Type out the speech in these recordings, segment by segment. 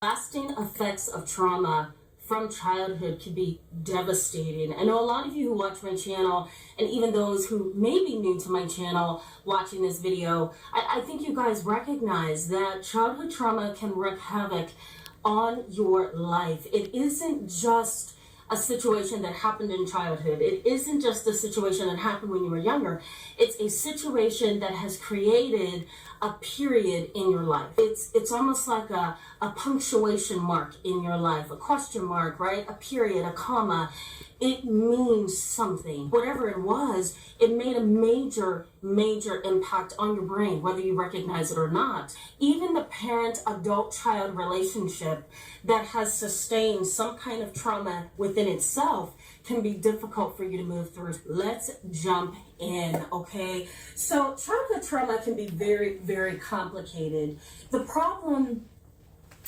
Lasting effects of trauma from childhood can be devastating. I know a lot of you who watch my channel, and even those who may be new to my channel watching this video, I think you guys recognize that childhood trauma can wreak havoc on your life. It isn't just a situation that happened in childhood. It isn't just a situation that happened when you were younger. It's a situation that has created a period in your life. It's almost like a punctuation mark in your life, a question mark, right? A period, a comma. It means something. Whatever it was, it made a major impact on your brain, whether you recognize it or not. Even the parent-adult-child relationship that has sustained some kind of trauma within itself can be difficult for you to move through. Let's jump in, okay? So childhood trauma can be very complicated. The problem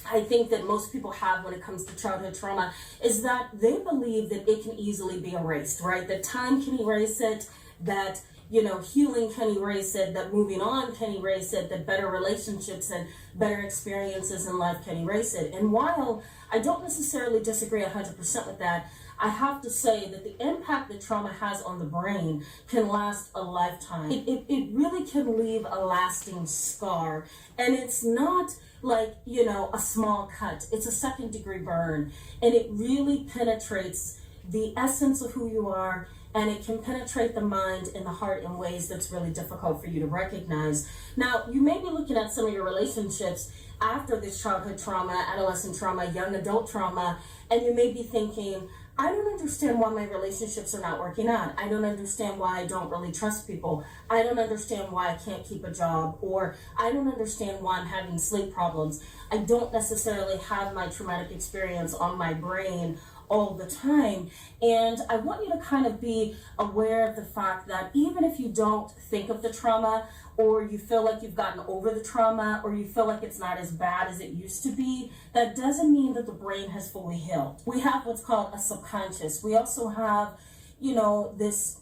I think that most people have when it comes to childhood trauma is that they believe that it can easily be erased, right? That time can erase it, that healing can erase it, that moving on can erase it, that better relationships and better experiences in life can erase it. And while I don't necessarily disagree 100% with that, I have to say that the impact that trauma has on the brain can last a lifetime. It really can leave a lasting scar. And it's not like, a small cut. It's a second-degree burn. And it really penetrates the essence of who you are, and it can penetrate the mind and the heart in ways that's really difficult for you to recognize. Now, you may be looking at some of your relationships after this childhood trauma, adolescent trauma, young adult trauma, and you may be thinking, I don't understand why my relationships are not working out. I don't understand why I don't really trust people. I don't understand why I can't keep a job, or I don't understand why I'm having sleep problems. I don't necessarily have my traumatic experience on my brain all the time. And I want you to kind of be aware of the fact that even if you don't think of the trauma, or you feel like you've gotten over the trauma, or you feel like it's not as bad as it used to be, that doesn't mean that the brain has fully healed. We have what's called a subconscious. We also have, this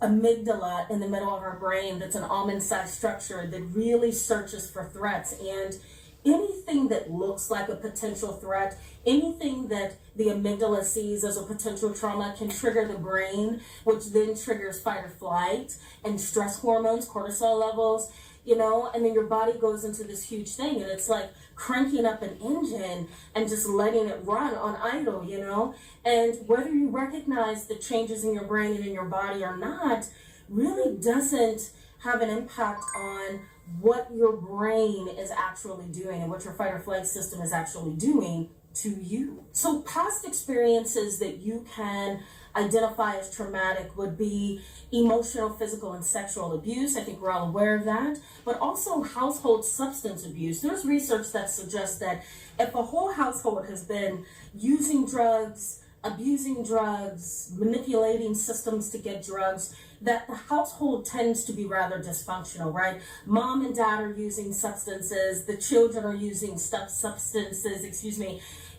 amygdala in the middle of our brain that's an almond-sized structure that really searches for threats. And anything that looks like a potential threat, anything that the amygdala sees as a potential trauma can trigger the brain, which then triggers fight or flight and stress hormones, cortisol levels, and then your body goes into this huge thing, and it's like cranking up an engine and just letting it run on idle, and whether you recognize the changes in your brain and in your body or not really doesn't have an impact on what your brain is actually doing and what your fight or flight system is actually doing to you. So past experiences that you can identify as traumatic would be emotional, physical, and sexual abuse. I think we're all aware of that. But also household substance abuse. There's research that suggests that if a whole household has been using drugs, abusing drugs, manipulating systems to get drugs, that the household tends to be rather dysfunctional, right? Mom and dad are using substances, the children are using substances,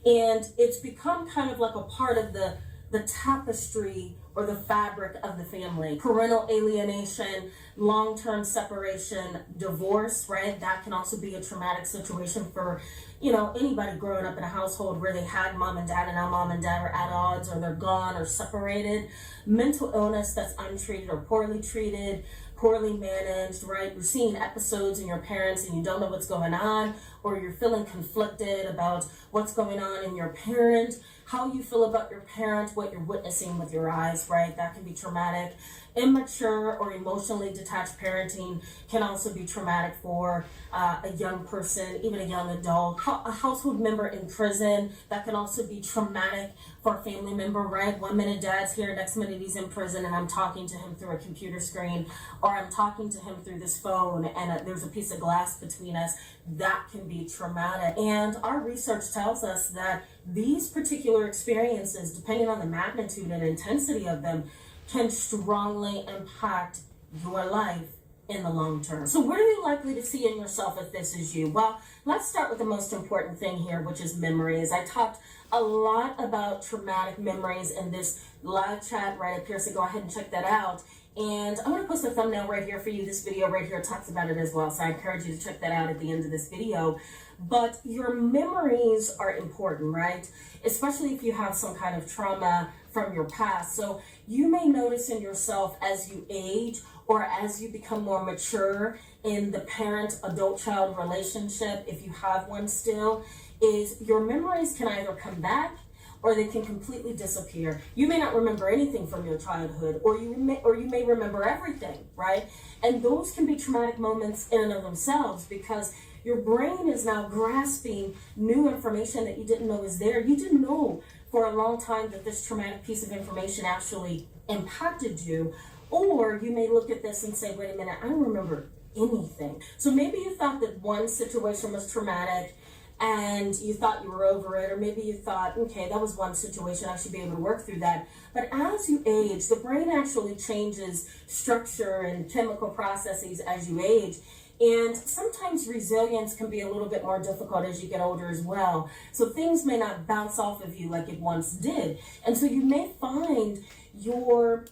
and it's become kind of like a part of the tapestry or the fabric of the family. Parental alienation, long-term separation, divorce, right? That can also be a traumatic situation for, anybody growing up in a household where they had mom and dad and now mom and dad are at odds, or they're gone or separated. Mental illness that's untreated or poorly treated, poorly managed, right? You're seeing episodes in your parents and you don't know what's going on, or you're feeling conflicted about what's going on in your parent, how you feel about your parent, what you're witnessing with your eyes, right? That can be traumatic. Immature or emotionally detached parenting can also be traumatic for a young person, even a young adult. A household member in prison, that can also be traumatic for a family member, right? One minute dad's here, next minute he's in prison, and I'm talking to him through a computer screen, or I'm talking to him through this phone, and there's a piece of glass between us. That can be traumatic. And our research tells us that these particular experiences, depending on the magnitude and intensity of them, can strongly impact your life in the long term. So what are you likely to see in yourself if this is you? Well, let's start with the most important thing here, which is memories. I talked a lot about traumatic memories in this live chat right up here, so go ahead and check that out. And I'm going to post a thumbnail right here for you. This video right here talks about it as well, so I encourage you to check that out at the end of this video. but your memories are important, right? Especially if you have some kind of trauma from your past. So you may notice in yourself as you age or as you become more mature in the parent-adult-child relationship, if you have one still, is your memories can either come back or they can completely disappear. You may not remember anything from your childhood, or you may remember everything, right? And those can be traumatic moments in and of themselves, because your brain is now grasping new information that you didn't know was there. You didn't know for a long time that this traumatic piece of information actually impacted you. Or you may look at this and say, wait a minute, I don't remember anything. So maybe you thought that one situation was traumatic and you thought you were over it, or maybe you thought, okay, that was one situation, I should be able to work through that. But as you age, the brain actually changes structure and chemical processes as you age. And sometimes resilience can be a little bit more difficult as you get older as well. So things may not bounce off of you like it once did. And so you may find your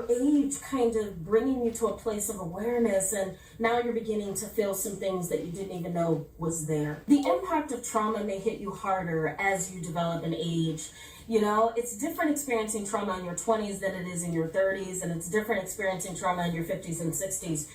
age kind of bringing you to a place of awareness, and now you're beginning to feel some things that you didn't even know was there. The impact of trauma may hit you harder as you develop and age. You know, it's different experiencing trauma in your 20s than it is in your 30s, and it's different experiencing trauma in your 50s and 60s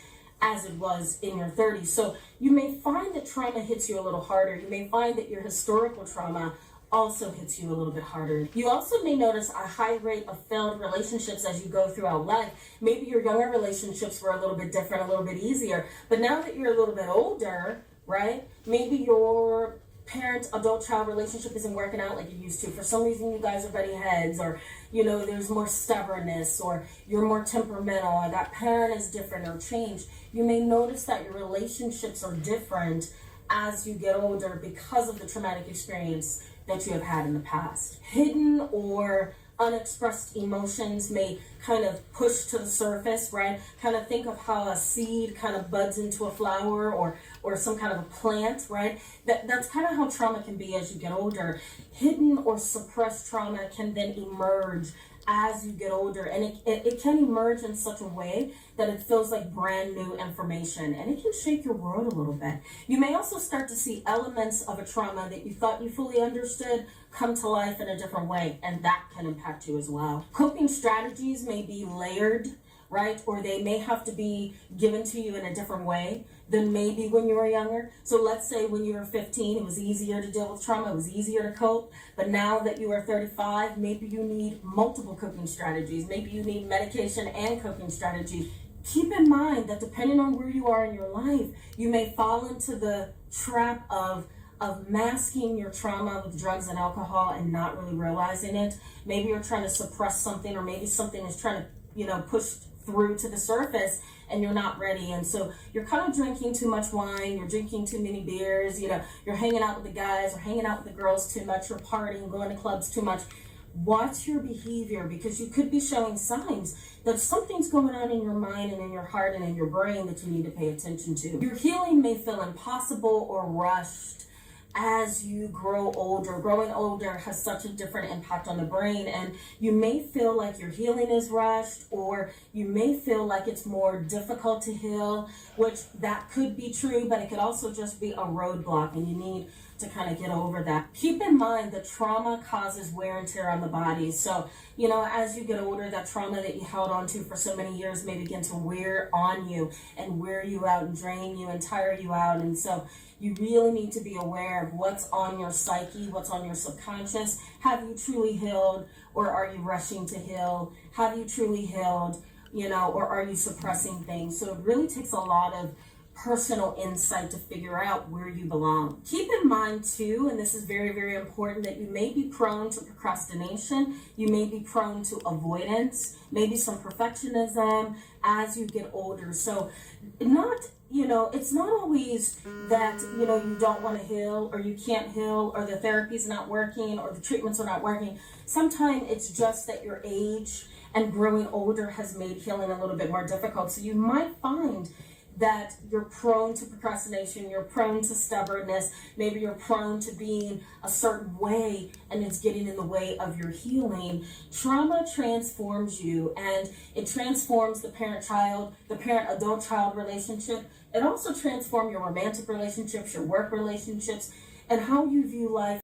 as it was in your 30s. So you may find that trauma hits you a little harder. You may find that your historical trauma also hits you a little bit harder. You also may notice a high rate of failed relationships as you go throughout life. Maybe your younger relationships were a little bit different, a little bit easier, but now that you're a little bit older, right, maybe your parent-adult-child relationship isn't working out like it used to. For some reason, you guys are butting heads, or, you know, there's more stubbornness, or you're more temperamental, or that parent is different or changed. You may notice that your relationships are different as you get older because of the traumatic experience that you have had in the past. Hidden or unexpressed emotions may kind of push to the surface, right? Kind of think of how a seed kind of buds into a flower, or some kind of a plant, right? That's kind of how trauma can be as you get older. Hidden or suppressed trauma can then emerge as you get older, and it can emerge in such a way that it feels like brand new information, and it can shake your world a little bit. You may also start to see elements of a trauma that you thought you fully understood come to life in a different way, and that can impact you as well. Coping strategies may be layered, right? Or they may have to be given to you in a different way than maybe when you were younger. So let's say when you were 15, it was easier to deal with trauma, it was easier to cope. But now that you are 35, maybe you need multiple coping strategies. Maybe you need medication and coping strategies. Keep in mind that depending on where you are in your life, you may fall into the trap of masking your trauma with drugs and alcohol and not really realizing it. Maybe you're trying to suppress something, or maybe something is trying to, push through to the surface and you're not ready. And so you're kind of drinking too much wine, you're drinking too many beers, you're hanging out with the guys or hanging out with the girls too much, you're partying, going to clubs too much. Watch your behavior, because you could be showing signs that something's going on in your mind and in your heart and in your brain that you need to pay attention to. Your healing may feel impossible or rushed as you grow older. Growing older has such a different impact on the brain, and you may feel like your healing is rushed, or you may feel like it's more difficult to heal, which that could be true, but it could also just be a roadblock, and you need to kind of get over that. Keep in mind that trauma causes wear and tear on the body. So, as you get older, that trauma that you held on to for so many years may begin to wear on you and wear you out and drain you and tire you out. And so you really need to be aware of what's on your psyche, what's on your subconscious. Have you truly healed, or are you rushing to heal? Have you truly healed, or are you suppressing things? So it really takes a lot of personal insight to figure out where you belong. Keep in mind too, and this is very, very important, that you may be prone to procrastination, you may be prone to avoidance, maybe some perfectionism as you get older. So it's not always that, you don't want to heal, or you can't heal, or the therapy's not working, or the treatments are not working. Sometimes it's just that your age and growing older has made healing a little bit more difficult. So you might find that you're prone to procrastination, you're prone to stubbornness, maybe you're prone to being a certain way and it's getting in the way of your healing. Trauma transforms you, and it transforms the parent-adult-child relationship. It also transforms your romantic relationships, your work relationships, and how you view life.